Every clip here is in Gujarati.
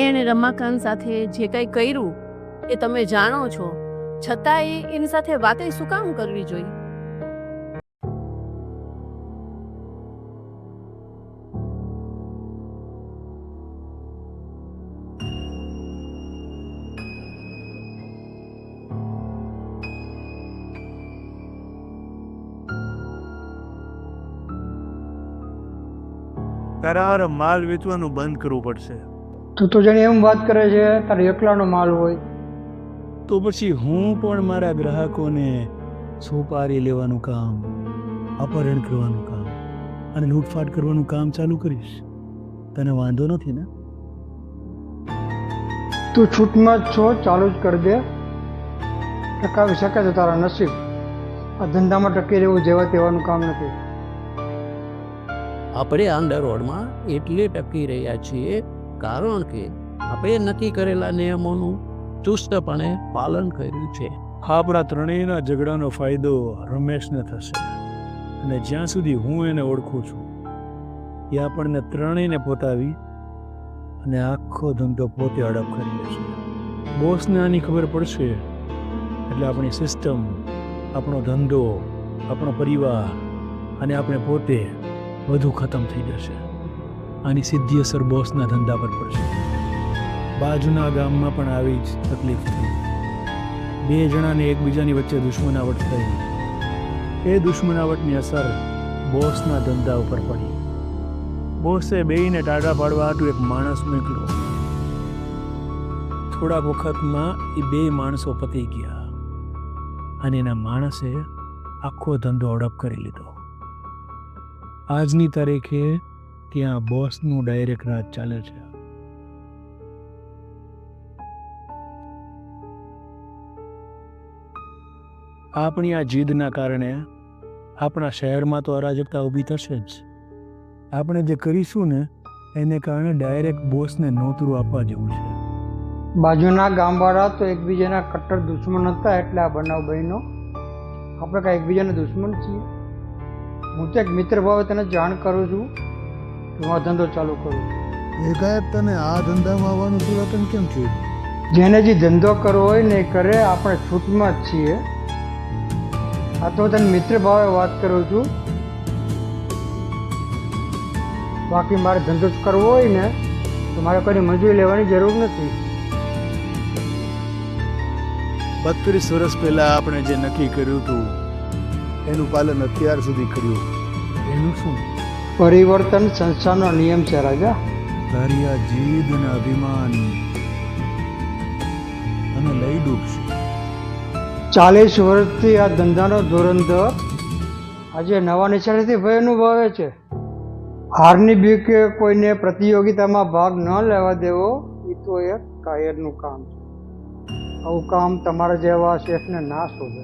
એણે રમાકાંત સાથે જે કંઈ કર્યું એ તમે જાણો છો, છતાંય એની સાથે વાતે શું કામ કરવી જોઈએ? તારા માલ વેચવાનું બંધ કરવું પડશે. તું તો જાણે એમ વાત કરે છે તારે એકલાનો માલ હોય. તો પછી હું પણ મારા ગ્રાહકોને સોપારી લેવાનું કામ, અપહરણ કરવાનું કામ અને લૂંટફાટ કરવાનું કામ ચાલુ કરીશ. તને વાંધો નથી ને? તું છૂટમાં જ છો, ચાલુ જ કરી દે. ટકાવી શકે તો તારા નસીબ. આ ધંધામાં ટકી રહેવું જેવા તેવાનું કામ નથી. આપણે અંડરવર્લ્ડમાં એટલે ટકી રહ્યા છીએ કારણ કે આપણે નક્કી કરેલા નિયમોનું ચુસ્તપણે પાલન કર્યું છે. આપણા ત્રણેયના ઝઘડાનો ફાયદો રમેશને થશે અને જ્યાં સુધી હું એને ઓળખું છું એ આપણને ત્રણેયને પોતાવી અને આખો ધંધો પોતે હડપ કરી લેશે. બોસને આની ખબર પડશે એટલે આપણી સિસ્ટમ, આપણો ધંધો, આપણો પરિવાર અને આપણે પોતે બધું ખતમ થઈ જશે. આની સીધી અસર બોસના ધંધા પર પડશે. બાજુના ગામમાં પણ આવી જ તકલીફ થઈ. બે જણાને એકબીજાની વચ્ચે દુશ્મનાવટ થઈ. એ દુશ્મનાવટની અસર બોસના ધંધા ઉપર પડી. બોસે બેયને ટાટા પાડવા હાટુ એક માણસ મોકલ્યો. થોડાક વખતમાં એ બે માણસો પતી ગયા અને એના માણસે આખો ધંધો હડપ કરી લીધો. આજની તારીખે ત્યાં બોસનું ડાયરેક્ટ રાજ ચાલે છે. આપણી આ જીદના કારણે આપણા શહેરમાં તો અરાજકતા ઊભી થશે જ. આપણે જે કરીશું ને એને કારણે ડાયરેક્ટ બોસને નોતરું આપવા જેવું છે. બાજુના ગામવાળા તો એકબીજાના કટ્ટર દુશ્મન હતા એટલે આ બનાવ બન્યો. આપણે કાંઈ એકબીજાના દુશ્મન છીએ? હું તો એક મિત્ર ભાવે તને જાણ કરું છું કે હું આ ધંધો ચાલુ કરું છું. એકાએક તને આ ધંધામાં આવવાનું પુરાતન કેમ થયું? જેને જે ધંધો કરવો હોય ને એ કરે. આપણે છૂટમાં જ છીએ. આ તો તને મિત્ર ભાવે વાત કરું છું. બાકી મારે ધંધો જ કરવો હોય ને તો મારે કોઈની મજૂરી લેવાની જરૂર નથી. 32 વર્ષ પહેલા આપણે જે નક્કી કર્યું હતું એનું પાલન અત્યાર સુધી કર્યું. એનું શું? પરિવર્તન સંસારનો નિયમ છે રાજા. તારી આ જીદ અને અભિમાન અને લઈ ડૂબશે. 40 વર્ષથી આ ધંધાનો ધોરંધર આજે નવા નિશાળેથી ભય અનુભવે છે. હારની બીકે કોઈને પ્રતિયોગિતામાં ભાગ ન લેવા દેવો એ તો એક કાયરનું કામ છે. આવું કામ તમારા જેવા શેઠને ના શોભે.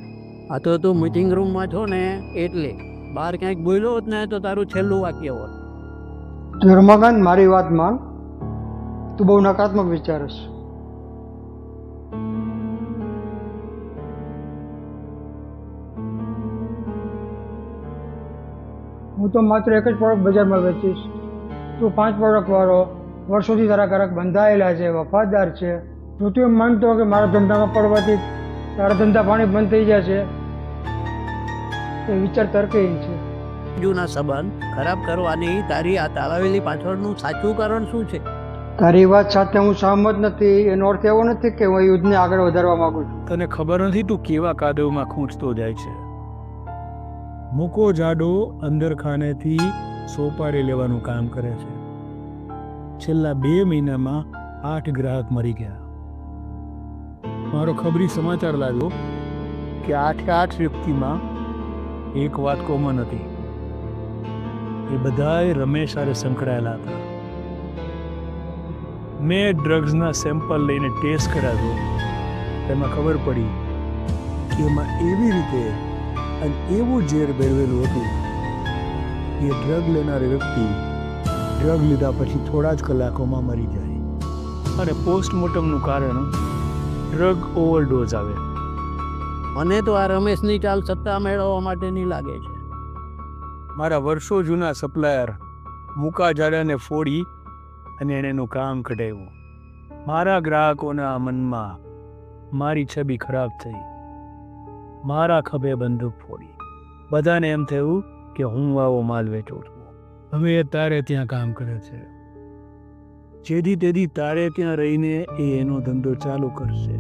આ તો તું મિટિંગ રૂમમાં છો ને એટલે બહાર ક્યાંક બોલ્યો હોત ને તો તારું છેલ્લું વાક્ય હોત. ધર્મકાંત, મારી વાત માન. તું બહુ નકારાત્મક વિચારસ. હું તો માત્ર એક જ પ્રોડક્ટ બજારમાં વેચીશ. તું 5 પ્રોડક્ટ વાળો, વર્ષોથી તારા ગ્રાહક બંધાયેલા છે, વફાદાર છે. જો તું એમ માનતો કે મારા ધંધામાં પડવાથી તારા ધંધા પાણી બંધ થઈ જશે એ વિચાર તર્કહીન છે. જૂના સંબંધ ખરાબ કરવાની તારી આ તાલાવેલી પાછળનું સાચું કારણ શું છે? તારી વાત સાથે હું સહમત નથી. એનો અર્થ એવો નથી કે હું યુદ્ધને આગળ વધારવા માંગુ છું. તને ખબર નથી તું કેવા કાદવમાં ખૂંચતો જાય છે. મૂકો જાડો અંદર ખાનેથી સોપારી લેવાનું કામ કરે છે. છેલ્લા 2 મહિનામાં 8 ગ્રાહક મરી ગયા. મારો ખબરી સમાચાર લાગ્યો કે 8 વ્યક્તિમાં એક વાત કોમન હતી. એ બધાય રમેશ હારે સંકળાયેલા હતા. મેં ડ્રગ્સના સેમ્પલ લઈને ટેસ્ટ કરાવ્યો. તેમાં ખબર પડી કે એમાં એવી રીતે અને એવું ઝેર ભેળવેલું હતું કે ડ્રગ લેનાર વ્યક્તિ ડ્રગ લીધા પછી થોડા જ કલાકોમાં મરી જાય. અને પોસ્ટમોર્ટમનું કારણ ડ્રગ ઓવરડોઝ આવે. મને તો આ રમેશની ચાલ સત્તા મેળવવા માટેની લાગે છે. મારા વર્ષો જૂના સપ્લાયર મુકા જાડાને ફોડી અને એણે એનું કામ કઢાવ્યું. મારા ગ્રાહકોના મનમાં મારી છબી ખરાબ થઈ. મારા ખભે બંદૂક ફોડી. બધાને એમ થયું કે હું આવો માલ વેચું છું. હવે એ તારે ત્યાં કામ કરે છે. જેથી તેથી તારે ત્યાં રહીને એ એનો ધંધો ચાલુ કરશે.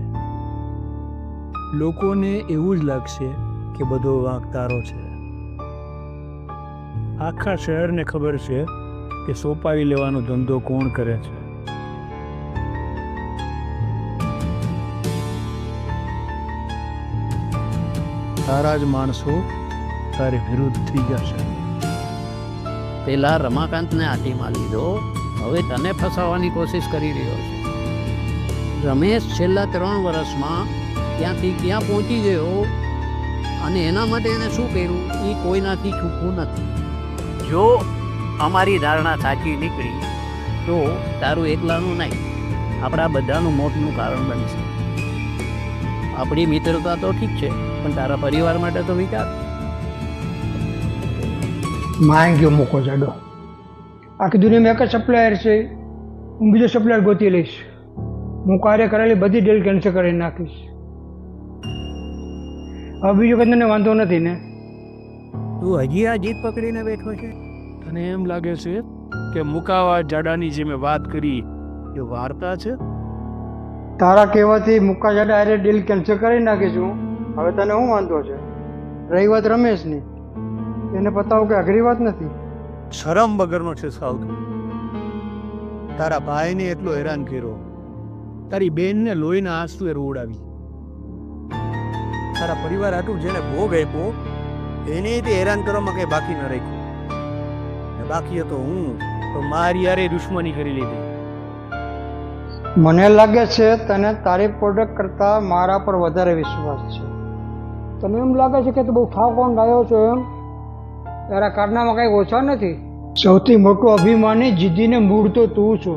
લોકોને એવું જ લાગશે કે બધો વાંક તારો છે. આખા શહેરને ખબર છે કે સોપારી લેવાનો ધંધો કોણ કરે છે. તારા જ માણસો તારે વિરુદ્ધ થઈ જશે. પેલા રમાકાંતને આટીમાં લીધો, હવે તને ફસાવવાની કોશિશ કરી રહ્યો છે. રમેશ છેલ્લા 3 વર્ષમાં ક્યાંથી ક્યાં પહોંચી ગયો અને એના માટે એને શું કર્યું એ કોઈનાથી છૂટવું નથી. જો અમારી ધારણા સાચી નીકળી તો તારું એકલાનું નહીં, આપણા બધાનું મોતનું કારણ બનશે. આપણી મિત્રતા તો ઠીક છે, પણ તારા પરિવાર માટે તો વિચાર. માંગ્યો મૂકો જાડો. આખી દુનિયામાં એક જ સપ્લાયર છે, હું બીજો સપ્લાયર ગોતી લઈશ. હું કાર્ય કરેલી બધી ડીલ કેન્સલ કરી નાખીશ. હવે બીજો કંઈ તને વાંધો નથી ને? તું હજી આ જીત પકડીને બેઠો છે? અને એમ લાગે છે કે મુકાવા જાડાની જે મેં વાત કરી એ વાર્તા છે. તારા કહેવાથી મુક્કા જાડા હારે ડીલ કેન્સલ કરી નાખીશું. હવે તને શું વાંધો છે? રહી વાત રમેશની, એને પતાવો કે અઘરી વાત નથી. શરમ વગરનો છે સાવ. તારા ભાઈને એટલો હેરાન કર્યો, તારી બેનને લોહીના આંસુએ રોવડાવી, તારા પરિવાર આટલું જેને ભોગ આપ્યો એને તે હેરાન કરવામાં કંઈ બાકી ન રાખ્યું. ને બાકી હતો હું તો મારી યારે દુશ્મની કરી લીધી. મને લાગે છે તને તારી પ્રોડક્ટ કરતાં મારા પર વધારે વિશ્વાસ છે. તને એમ લાગે છે કે તું બહુ ઠાકોન ડાયો છો એમ? તારા કારનામાં કંઈ ઓછા નથી. સૌથી મોટો અભિમાની જીદ્દીને મૂળ તો તું છો.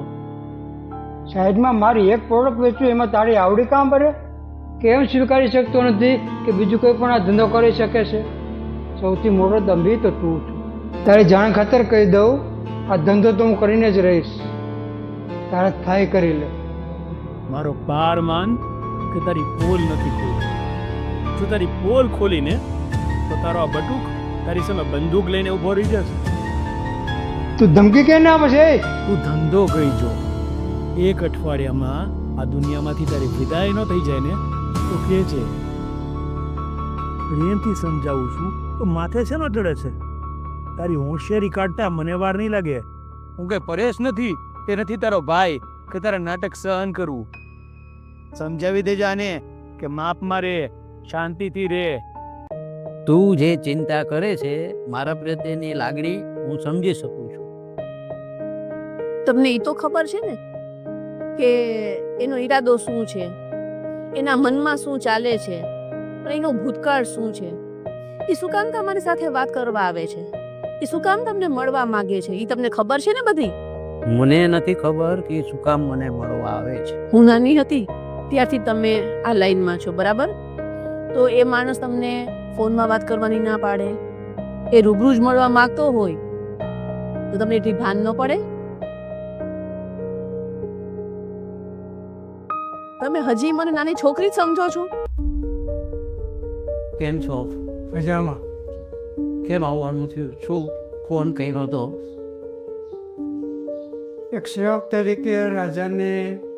સાઈડમાં મારી એક પ્રોડક્ટ વેચું એમાં તારી આવડી કામ કરે? કેમ સ્વીકારી શકતો નથી કે બીજું કોઈ પણ આ ધંધો કરી શકે છે? સૌથી મોટો દંભી તો તું છું. તારી જાણ ખાતર કહી દઉં, આ ધંધો તો હું કરીને જ રહીશ. તારે થાય કરી લે. મારો પાર માન કે તારી પોલ નથી ખોલી. જો તારી પોલ ખોલીને તો તારો આ બટુક તારી સામે બંદૂક લઈને ઊભો રહી જશે. તું ધમકી કેને આપે છે? તું ધંધો કહી જો, 1 અઠવાડિયામાં આ દુનિયામાંથી તારી વિદાય ન થઈ જાય ને તો કે છે. પ્રેમથી સમજાવું છું તો માથે છે ને ચડે છે. તારી હોશિયારી કાઢતા મને વાર નહીં લાગે. હું કઈ પરેશ નથી, તે નથી તારો ભાઈ કે તારા નાટક સહન કરવું. સમજાવી દેજે આને કે માપ મારે, શાંતિથી રે. તું જે ચિંતા કરે છે મારા પ્રત્યેની લાગણી હું સમજી શકું છું. તમને એ તો ખબર છે ને કે એનો ઈરાદો શું છે, એના મનમાં શું ચાલે છે, અને એનો ભૂતકાળ શું છે. એ શું કામ તમારી સાથે વાત કરવા આવે છે? એ શું કામ તમને મળવા માંગે છે? એ તમને ખબર છે ને બધી? મને નથી ખબર કે શું કામ મને મળવા આવે છે. હું નાની હતી ત્યારથી તમે આ લાઈનમાં છો, બરાબર? તો એ માણસ તમને ફોનમાં વાત કરવાની ના પાડે, એ રૂબરૂ જ મળવા માંગતો હોય તો તમને એટલી ભાન ન પડે? તમે હજી મને નાની છોકરી જ સમજો છો? કેમ છો? મજામાં. કેમ આવવાનું થયું? શું ફોન કર્યો હતો? એક સેવક તરીકે રાજાને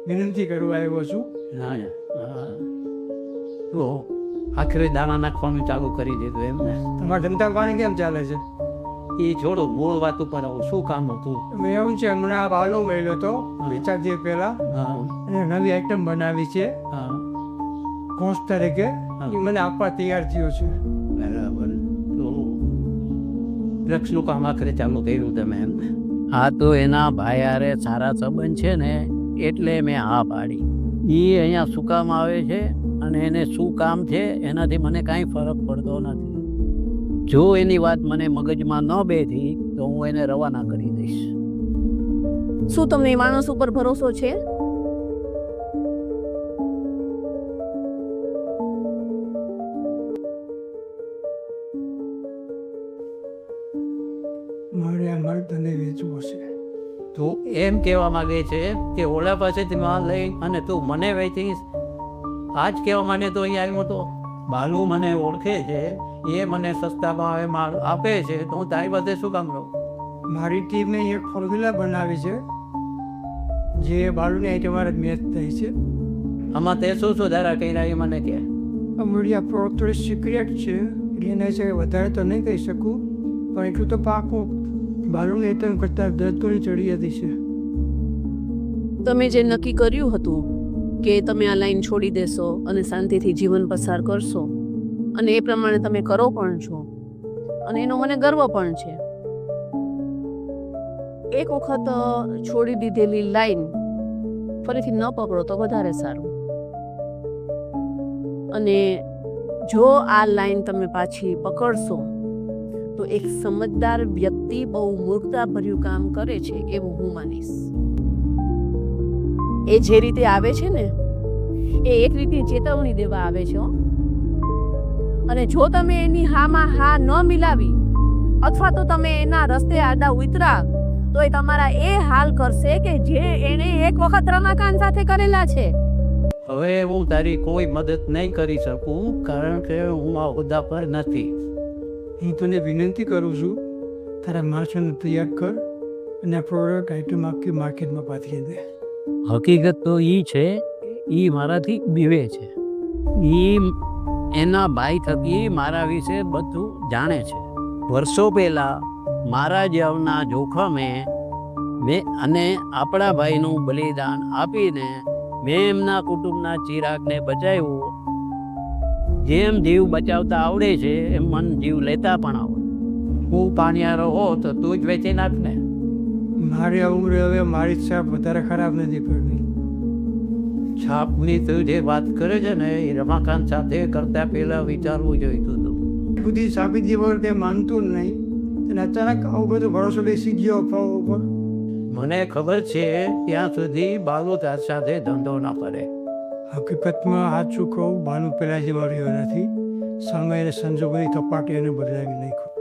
વિનંતી કરવા આવ્યો છું. તો આખરે દાણા નાખવાનું ચાલુ કરી દીધું એમ ને? તમારા ધંધા પાણી કેમ ચાલે છે? એ છોડો, મૂળ વાત ઉપર આવો. શું કામ હતું? મેં એવું છે, હમણાં આ બાલો મળ્યો હતો 2-4 દિવસ પહેલા, હા અને નવી આઈટમ બનાવી છે હા કોન્સ તરીકે. હા. એ મને આપવા તૈયાર થયો છે. બરાબર. તો ડ્રગ્સનું કામ આખરે ચાલુ કર્યું તમે એમ ને? હા, તો એના ભાઈ હારે સારા સંબંધ છે ને એટલે મેં હા પાડી. એ અહીંયા શું કામ આવે છે અને એને શું કામ છે એનાથી મને કાંઈ ફરક પડતો નથી. જો એની વાત મને મગજમાં ન બેઠી તો હું એને રવાના કરી દઈશ. શું તમને એ માણસ ઉપર ભરોસો છે? મારે આ માલ તને વેચવો છે. તું એમ કહેવા માંગે છે કે ઓલા પાસેથી માલ લઈ અને તું મને વેચીશ? આ જ કહેવા માટે તો અહીંયા આવ્યો હતો. બાલુ મને ઓળખે છે, એ મને સસ્તા ભાવે માલ આપે છે, તો હું તારી પાસે શું કામ રહું? મારી ટીમે એક ફોર્મ્યુલા બનાવી છે જે બાલુની આઈ તમારે મેચ થઈ છે. આમાં તે શું સુધારા કર્યા એ મને કહે. મીડિયા પ્રોડક્ટ થોડી સિક્રેટ છે એટલે એના વિશે વધારે તો નહીં કહી શકું, પણ એટલું તો પાકું બાલુની આઈટમ કરતાં 10 ગણી ચડી હતી છે. તમે જે નક્કી કર્યું હતું કે તમે આ લાઈન છોડી દેશો અને શાંતિથી જીવન પસાર કરશો, અને એ પ્રમાણે તમે કરો પણ છો, અને એનો મને ગર્વ પણ છે. એક વખત છોડી દીધેલી લાઈન ફરીથી ન પકડો તો વધારે સારું. અને જો આ લાઈન તમે પાછી પકડશો તો એક સમજદાર વ્યક્તિ બહુ મૂર્ખતાભર્યું કામ કરે છે એવું હું માનીશ. એ જે રીતે આવે છે ને એ એક રીતે ચેતવણી દેવા આવે છે હો. અને જો તમે એની હામાં હા ન મિલાવી અથવા તો તમે એના રસ્તે આડા ઉતરા તો એ તમારા એ હાલ કરશે કે જે એણે એક વખત રમાકાંત સાથે કરેલા છે. હવે હું તારી કોઈ મદદ નહીં કરી શકું, કારણ કે હું આ હોદ્દા પર નથી. હું તને વિનંતી કરું છું, તારા માણસોને તૈયાર કર અને આ પ્રોડક્ટ આઈટમ આખી માર્કેટમાં પાથરી દે. હકીકત તો એ છે, એ મારાથી બીવે છે. એ એના ભાઈ થકી મારા વિશે બધું જાણે છે. વર્ષો પહેલાં મારા જીવના જોખમે મેં અને આપણા ભાઈનું બલિદાન આપીને મેં એમના કુટુંબના ચિરાગને બચાવ્યું. જેમ જીવ બચાવતા આવડે છે એમ મન જીવ લેતા પણ આવડે. હું પાણીયારો હો તો તું જ વેચી નાખ ને. મારી આ ઉંમરે હવે મારી છાપ વધારે ખરાબ નથી પડતી. છાપની તું જે વાત કરે છે ને એ રમાકાંત સાથે કરતા પહેલા વિચારવું જોઈતું હતું. બુદ્ધિ સાબિતી વગર તે માનતું જ નહીં, અને અચાનક આવું બધું ભરોસો બેસી ગયો અફવાઓ ઉપર. મને ખબર છે ત્યાં સુધી બાલુ તાર સાથે ધંધો ના કરે. હકીકતમાં સાચું કહું, બાનું પેલા જેવા રહ્યો નથી. સમય અને સંજોગોની કપાટી એને બદલાવી નાખ્યું.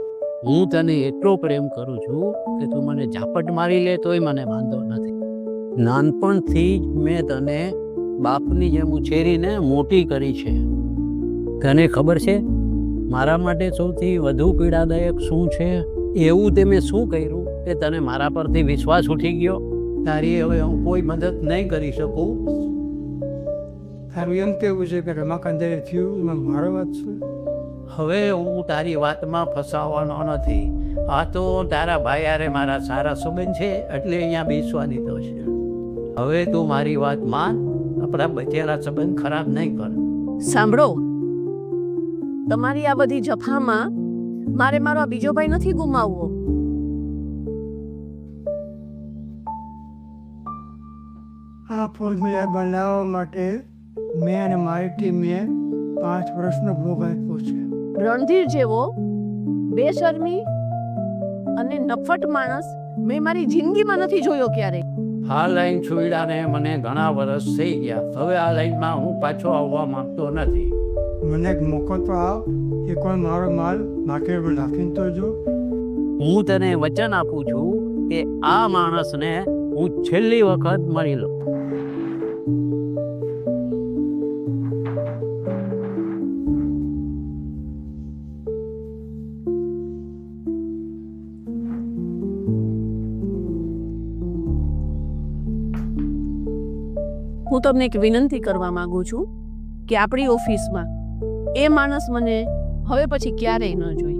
હું તને એટલો પ્રેમ કરું છું કે તું મને ઝાપટ મારી લે તોય મને વાંધો નથી. નાનપણથી જ મેં તને બાપની જેમ ઉછેરીને મોટી કરી છે. તને ખબર છે મારા માટે સૌથી વધુ પીડાદાયક શું છે? એવું તે મેં શું કર્યું કે તને મારા પરથી વિશ્વાસ ઉઠી ગયો? તારી હવે હું કોઈ મદદ નહીં કરી શકું. તારું એમ કેવું છે કે રમાકાંતે થયું એમાં મારો વાત છે? હવે હું તારી વાતમાં ફસાવાનો નથી. આ તો તારા ભાઈ હારે મારા સારા સંબંધ છે એટલે અહીંયા બેસવા દીધો છે. હવે તું મારી વાત માન, આપણા બચેલા સંબંધ ખરાબ નહીં કર. સાંભળો, તમારી આ બધી જફામાં મારે મારો આ બીજો ભાઈ નથી ગુમાવવો. આ ફોર્મ્યુલા બનાવવા માટે મેં અને મારી ટીમે 5 વર્ષનો ભોગ આપ્યો છે. રણધીર જેવો બેશરમી અને નફટ માણસ મેં મારી જિંદગીમાં નથી જોયો ક્યારેય. આ લાઈન છોડ્યાને મને ઘણા વર્ષ થઈ ગયા. હવે આ લાઈનમાં હું પાછો આવવા માંગતો નથી. મને એક મોકો તો આવ, એકવાર મારો માલ માર્કેટમાં નાખીને તો જો. હું તને વચન આપું છું કે આ માણસને હું છેલ્લી વખત મળી લઉં. હું તમને એક વિનંતી કરવા માંગુ છું કે આપણી ઓફિસમાં એ માણસ મને હવે પછી ક્યારેય ન જોઈ.